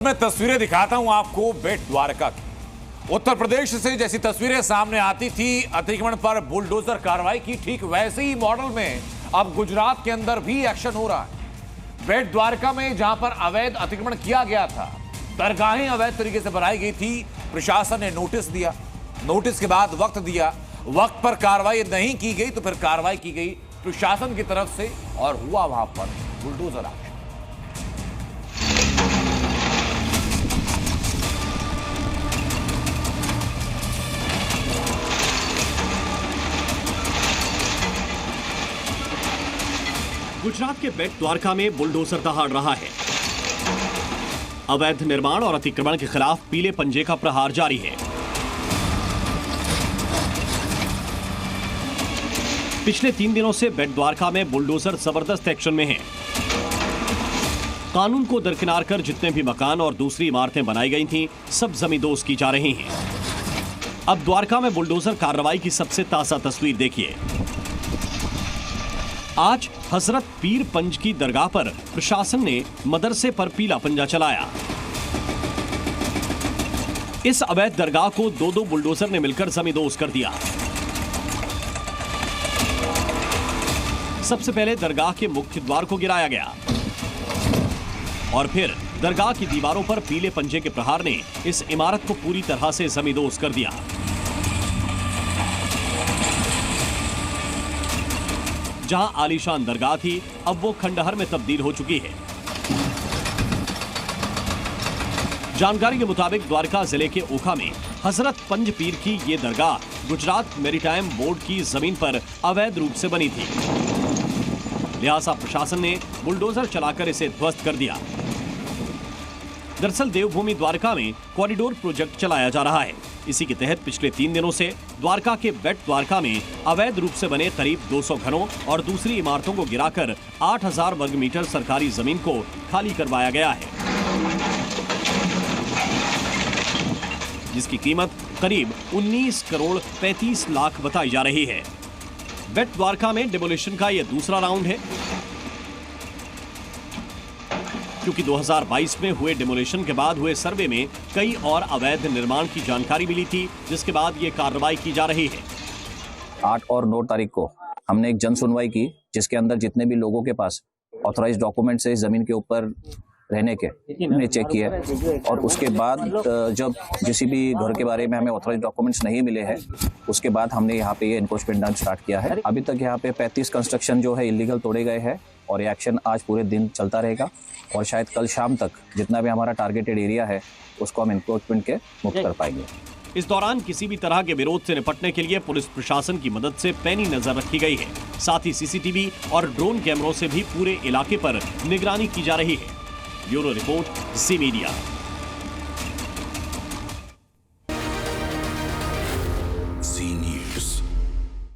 मैं तस्वीरें दिखाता हूं आपको बेट द्वारका की। उत्तर प्रदेश से जैसी तस्वीरें सामने आती थी अतिक्रमण पर बुलडोजर कार्रवाई की, ठीक वैसे ही मॉडल में अब गुजरात के अंदर भी एक्शन हो रहा है। बेट द्वारका में जहां पर अवैध अतिक्रमण किया गया था, दरगाहें अवैध तरीके से बनाई गई थी, प्रशासन ने नोटिस दिया, नोटिस के बाद वक्त दिया, वक्त पर कार्रवाई नहीं की गई तो फिर कार्रवाई की गई प्रशासन की तरफ से और हुआ वहां पर बुलडोजर एक्शन। गुजरात के बेट द्वारका में बुलडोजर दहाड़ रहा है। अवैध निर्माण और अतिक्रमण के खिलाफ पीले पंजे का प्रहार जारी है। पिछले 3 दिनों से बेट द्वारका में बुलडोजर जबरदस्त एक्शन में हैं। कानून को दरकिनार कर जितने भी मकान और दूसरी इमारतें बनाई गई थीं, सब जमींदोज की जा रही हैं। अब द्वारका में बुलडोजर कार्रवाई की सबसे ताजा तस्वीर देखिए। आज हजरत पीर पंज की दरगाह पर प्रशासन ने मदरसे पर पीला पंजा चलाया। इस अवैध दरगाह को 2-2 बुलडोजर ने मिलकर जमींदोज कर दिया। सबसे पहले दरगाह के मुख्य द्वार को गिराया गया और फिर दरगाह की दीवारों पर पीले पंजे के प्रहार ने इस इमारत को पूरी तरह से जमींदोज कर दिया। जहां आलीशान दरगाह थी, अब वो खंडहर में तब्दील हो चुकी है। जानकारी के मुताबिक द्वारका जिले के ओखा में हजरत पंज पीर की ये दरगाह गुजरात मैरीटाइम बोर्ड की जमीन पर अवैध रूप से बनी थी। लिहाजा प्रशासन ने बुलडोजर चलाकर इसे ध्वस्त कर दिया। दरअसल देवभूमि द्वारका में कॉरिडोर प्रोजेक्ट चलाया जा रहा है। इसी के तहत पिछले 3 दिनों से द्वारका के बेट द्वारका में अवैध रूप से बने करीब 200 घरों और दूसरी इमारतों को गिराकर 8000 वर्ग मीटर सरकारी जमीन को खाली करवाया गया है, जिसकी कीमत करीब 19 करोड़ 35 लाख बताई जा रही है। बेट द्वारका में डिमोलिशन का यह दूसरा राउंड है, क्योंकि 2022 में हुए डिमोलिशन के बाद हुए सर्वे में कई और अवैध निर्माण की जानकारी मिली थी, जिसके बाद ये कार्रवाई की जा रही है। 8 और 9 तारीख को हमने एक जन सुनवाई की, जिसके अंदर जितने भी लोगों के पास ऑथराइज डॉक्यूमेंट से जमीन के ऊपर रहने के हमने चेक किया और उसके बाद जब किसी भी घर के बारे में हमें ऑथराइज डॉक्यूमेंट्स नहीं मिले हैं, उसके बाद हमने यहाँ पे ये एनक्रोचमेंट डांस स्टार्ट किया है। अभी तक यहाँ पे 35 कंस्ट्रक्शन जो है इलीगल तोड़े गए हैं और ये एक्शन आज पूरे दिन चलता रहेगा और शायद कल शाम तक जितना भी हमारा टारगेटेड एरिया है उसको हम एनक्रोचमेंट के मुक्त कर पाएंगे। इस दौरान किसी भी तरह के विरोध से निपटने के लिए पुलिस प्रशासन की मदद से पैनी नजर रखी गई है। साथ ही सीसीटीवी और ड्रोन कैमरों से भी पूरे इलाके पर निगरानी की जा रही है। ब्यूरो रिपोर्ट, जी मीडिया।